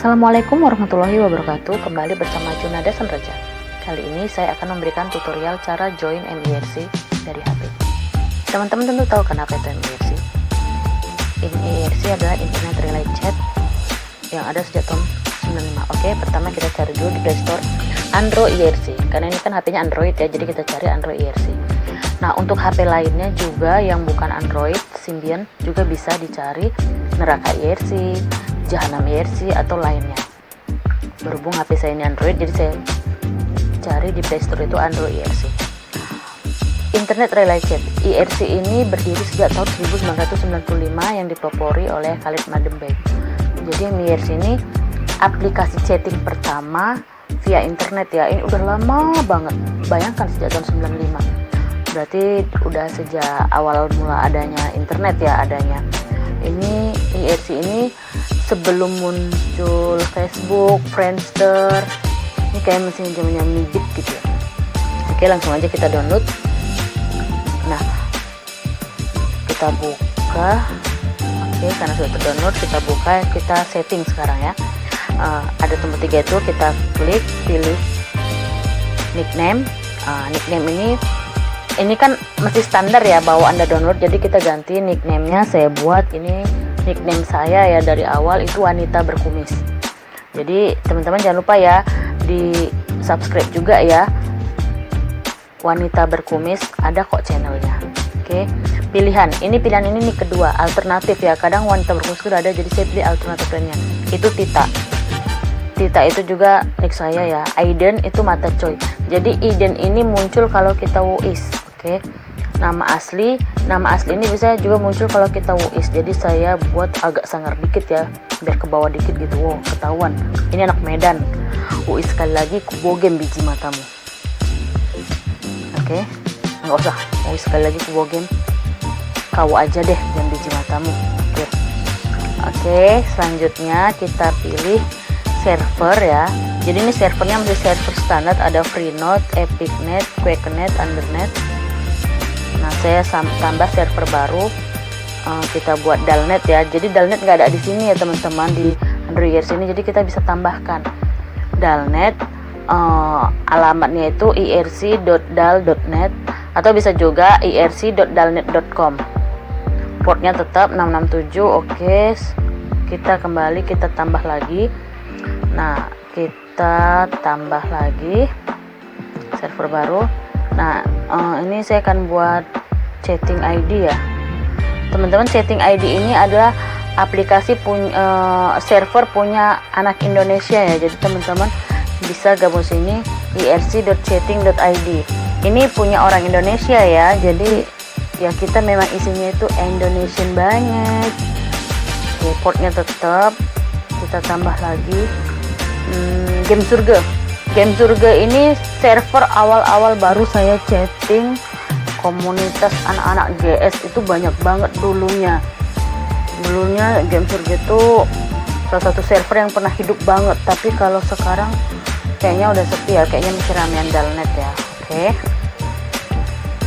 Assalamualaikum warahmatullahi wabarakatuh. Kembali bersama Junada Sanraja. Kali ini saya akan memberikan tutorial cara join MIRC dari HP. Teman-teman tentu tahu kan apa itu MIRC. MIRC adalah Internet Relay Chat yang ada sejak tahun 95. Oke, pertama kita cari dulu di Play Store Android IRC. Karena ini kan HP-nya Android ya, jadi kita cari Android IRC. Nah, untuk HP lainnya juga yang bukan Android, Symbian juga bisa dicari Neraka IRC, Jahanam IRC atau lainnya. Berhubung HP saya ini Android, jadi saya cari di Play Store itu Android IRC. Internet Relay Chat IRC ini berdiri sejak tahun 1995 yang dipelopori oleh Khalid Madembey. Jadi IRC ini aplikasi chatting pertama via internet ya. Ini udah lama banget. Bayangkan sejak tahun 95. Berarti udah sejak awal mula adanya internet ya adanya. Ini IRC ini sebelum muncul Facebook, Friendster, ini kayak mesin zamannya Mibit gitu ya. Oke, langsung aja kita download. Nah, kita buka. Oke, karena sudah terdownload, kita buka, kita setting sekarang ya. Ada tombol 3 itu, kita klik, pilih nickname. Nickname ini kan masih standar ya bahwa Anda download, jadi kita ganti nickname-nya. Saya buat ini nickname saya ya dari awal itu Wanita Berkumis. Jadi teman-teman jangan lupa ya di subscribe juga ya, Wanita Berkumis, ada kok channelnya. Oke, pilihan ini kedua alternatif ya, kadang Wanita Berkumis sudah ada, jadi saya pilih alternatif lainnya, itu Tita itu juga nick saya ya. Aiden itu Mata Coy. Jadi Aiden ini muncul kalau kita WUIS. Oke. Nama asli ini bisa juga muncul kalau kita WUIS. Jadi saya buat agak sangar dikit ya, biar ke bawah dikit gitu. Wow, ketahuan. Ini anak Medan. WUIS sekali lagi, kubogem biji matamu. Oke. Enggak usah. WUIS sekali lagi, kubogem. Kau aja deh yang biji matamu. Oke. Oke, selanjutnya kita pilih server ya. Jadi ini servernya masih server standar, ada Freenode, Epicnet, Quakenet, Undernet. Nah, saya tambah server baru, kita buat Dalnet ya. Jadi Dalnet nggak ada di sini ya teman-teman, di Android IRC ini. Jadi kita bisa tambahkan Dalnet, alamatnya itu irc.dal.net atau bisa juga irc.dalnet.com. Portnya tetap 667. Oke, kita kembali, kita tambah lagi. Nah, kita tambah lagi server baru. Nah, ini saya akan buat chatting ID ya teman-teman. Chatting ID ini adalah aplikasi server punya anak Indonesia ya. Jadi teman-teman bisa gabung sini, irc.chatting.id. Ini punya orang Indonesia ya, jadi ya kita memang isinya itu Indonesian banget. Oke, portnya tetap, kita tambah lagi. Game Surga ini server awal-awal baru saya chatting. Komunitas anak-anak GS itu banyak banget dulunya Game Surga itu salah satu server yang pernah hidup banget. Tapi kalau sekarang kayaknya udah sepi ya, kayaknya masih ramean Dalnet ya.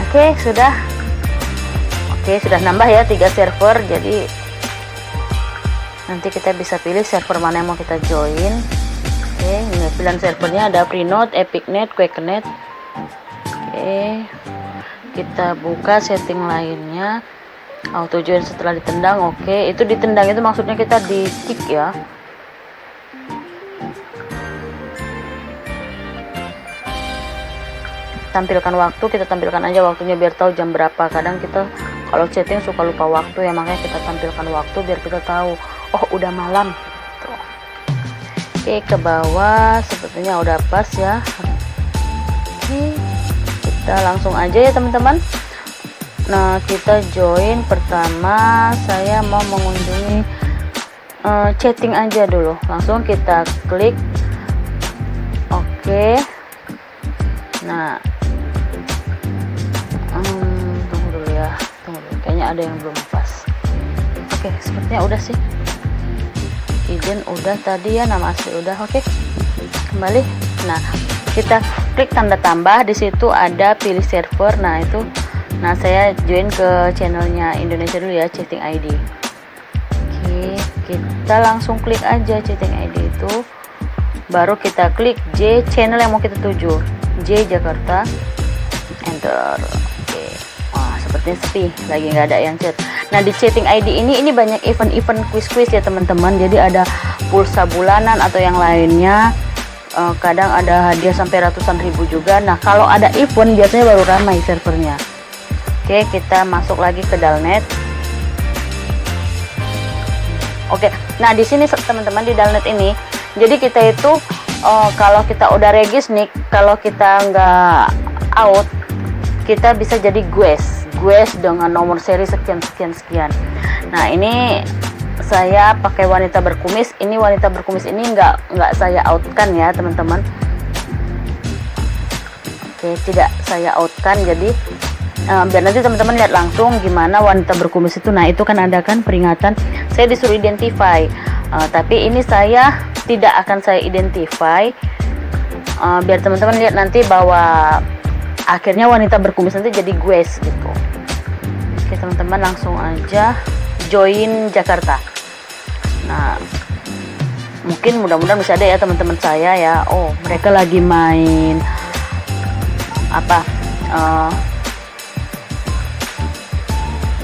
Oke, sudah nambah ya 3 server. Jadi nanti kita bisa pilih server mana yang mau kita join. Oke, ini pilihan servernya ada Freenode, Epicnet, Quakenet. Oke, kita buka setting lainnya. Auto join setelah ditendang. Oke, itu ditendang itu maksudnya kita di kick ya. Tampilkan waktu, kita tampilkan aja waktunya biar tahu jam berapa. Kadang kita kalau chatting suka lupa waktu ya, makanya kita tampilkan waktu biar kita tahu, oh udah malam. Oke, ke bawah sepertinya udah pas ya. Oke, kita langsung aja ya teman-teman. Nah, kita join. Pertama saya mau mengunjungi chatting aja dulu. Langsung kita klik. Oke. Nah, tunggu dulu. Kayaknya ada yang belum pas. Oke, sepertinya udah sih. Izin udah tadi ya, nama asli udah. Oke, kembali. Nah, kita klik tanda tambah, di situ ada pilih server. Nah itu, saya join ke channelnya Indonesia dulu ya, chatting ID. Oke, kita langsung klik aja chatting ID itu, baru kita klik J channel yang mau kita tuju, J Jakarta, enter. Oke, wah sepertinya sepi, lagi nggak ada yang chat. Nah di chatting ID ini banyak event-event quiz-quiz ya teman-teman, jadi ada pulsa bulanan atau yang lainnya. Kadang ada hadiah sampai ratusan ribu juga. Nah kalau ada event biasanya baru ramai servernya. Oke, kita masuk lagi ke Dalnet. Oke, nah di sini teman-teman di Dalnet ini, jadi kita itu kalau kita udah regis nih, kalau kita nggak out, kita bisa jadi guest dengan nomor seri sekian. Nah ini saya pakai wanita berkumis. Ini wanita berkumis ini nggak saya outkan ya teman-teman. Oke, tidak saya outkan, jadi biar nanti teman-teman lihat langsung gimana wanita berkumis itu. Nah itu kan ada kan peringatan saya disuruh identify, tapi ini saya tidak akan saya identify, biar teman-teman lihat nanti bahwa akhirnya wanita berkumis nanti jadi guest gitu. Oke teman-teman, langsung aja join Jakarta. Nah mungkin mudah-mudahan bisa ada ya teman-teman saya ya. Oh mereka lagi main apa,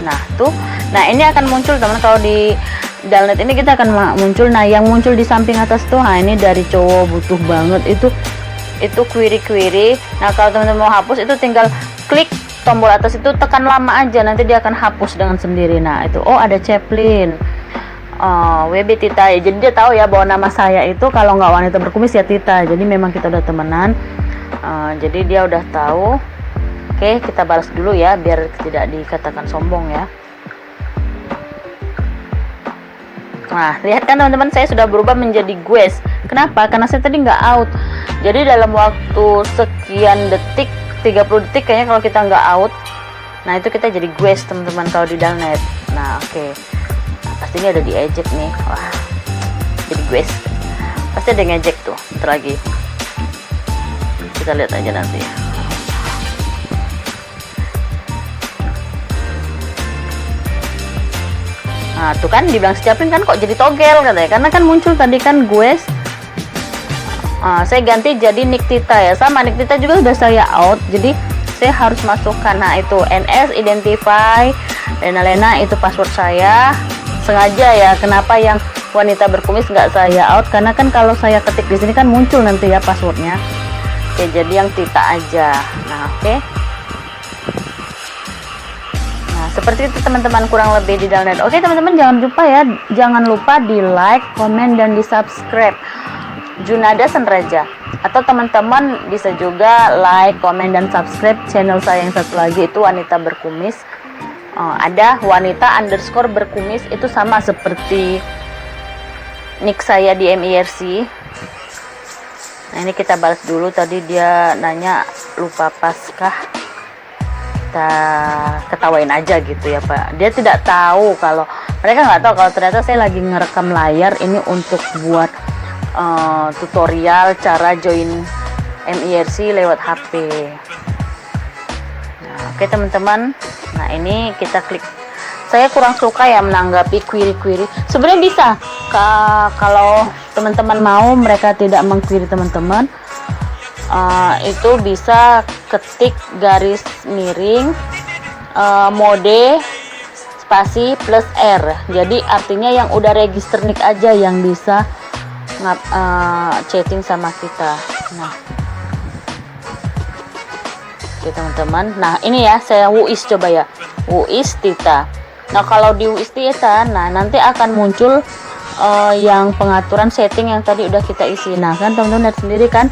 nah tuh, nah ini akan muncul teman, kalau di Dalnet ini kita akan muncul. Nah yang muncul di samping atas tuh, nah ini dari cowok butuh banget itu query. Nah kalau teman-teman mau hapus itu tinggal klik tombol atas itu, tekan lama aja, nanti dia akan hapus dengan sendiri. Nah itu, oh ada Chaplin, WB Tita, jadi dia tahu ya bahwa nama saya itu kalau nggak wanita berkumis ya Tita, jadi memang kita udah temenan. Jadi dia udah tahu. Oke, kita balas dulu ya biar tidak dikatakan sombong ya. Nah lihat kan teman-teman, saya sudah berubah menjadi guest. Kenapa? Karena saya tadi nggak out. Jadi dalam waktu sekian detik, 30 detik kayaknya kalau kita nggak out, nah itu kita jadi guest teman-teman kalau di Dalnet. Nah oke, pasti ini ada diejek nih. Wah, jadi guest pasti ada ngejek tuh. Bentar lagi kita lihat aja nanti. Nah tuh kan dibilang Chaplin kan kok jadi togel katanya, karena kan muncul tadi kan guest. Saya ganti jadi Nick Tita ya, sama Nick Tita juga udah saya out, jadi saya harus masukkan. Nah itu NS identify Lena itu password saya. Sengaja ya, kenapa yang wanita berkumis nggak saya out, karena kan kalau saya ketik di sini kan muncul nanti ya passwordnya. Oke, jadi yang Tita aja. Nah oke. Nah seperti itu teman-teman kurang lebih di Dalnet. Oke teman-teman, jangan lupa di like, komen, dan di subscribe Junada Senraja. Atau teman-teman bisa juga like, komen, dan subscribe channel saya yang satu lagi, itu wanita berkumis. Ada wanita underscore berkumis, itu sama seperti nick saya di MIRC. Nah ini kita balas dulu, tadi dia nanya lupa paskah, kita ketawain aja gitu ya Pak. Dia tidak tahu, kalau mereka nggak tahu kalau ternyata saya lagi ngerekam layar ini untuk buat tutorial cara join MIRC lewat HP. Nah, oke teman-teman, nah ini kita klik. Saya kurang suka ya menanggapi query. Sebenarnya bisa kalau teman-teman mau mereka tidak mengquery teman-teman, itu bisa ketik garis miring mode spasi plus R. Jadi artinya yang udah register nick aja yang bisa chatting sama kita. Nah oke teman-teman, nah ini ya saya WUIS, coba ya WUIS Tita. Nah kalau di WUIS Tita, nah nanti akan muncul yang pengaturan setting yang tadi udah kita isi. Nah kan teman-teman lihat sendiri kan,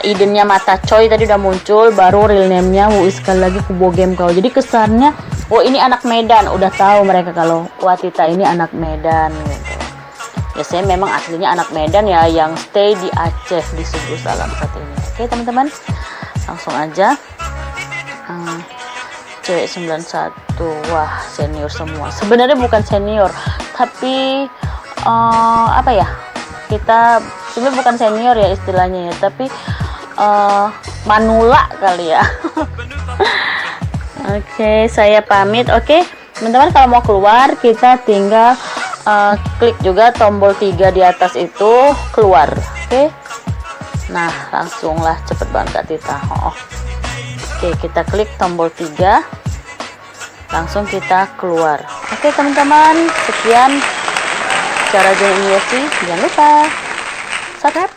idennya mata coy tadi udah muncul, baru real name-nya WUIS, sekali lagi Kubo Game Kau. Jadi kesannya, oh ini anak Medan, udah tahu mereka kalau wah Tita ini anak Medan gitu. Ya saya memang aslinya anak Medan ya, yang stay di Aceh di Subuh Salam saat ini. Oke teman-teman, langsung aja. Cewek 91, wah senior semua. Sebenarnya bukan senior, tapi apa ya, kita sebenarnya bukan senior ya istilahnya ya, tapi manula kali ya. Oke, saya pamit. Oke teman-teman, kalau mau keluar kita tinggal klik juga tombol 3 di atas itu keluar. Oke. Nah, langsunglah cepet banget Kak Tita. Oke, kita klik tombol 3, langsung kita keluar. Oke teman-teman, sekian cara join MUSC. Jangan lupa subscribe.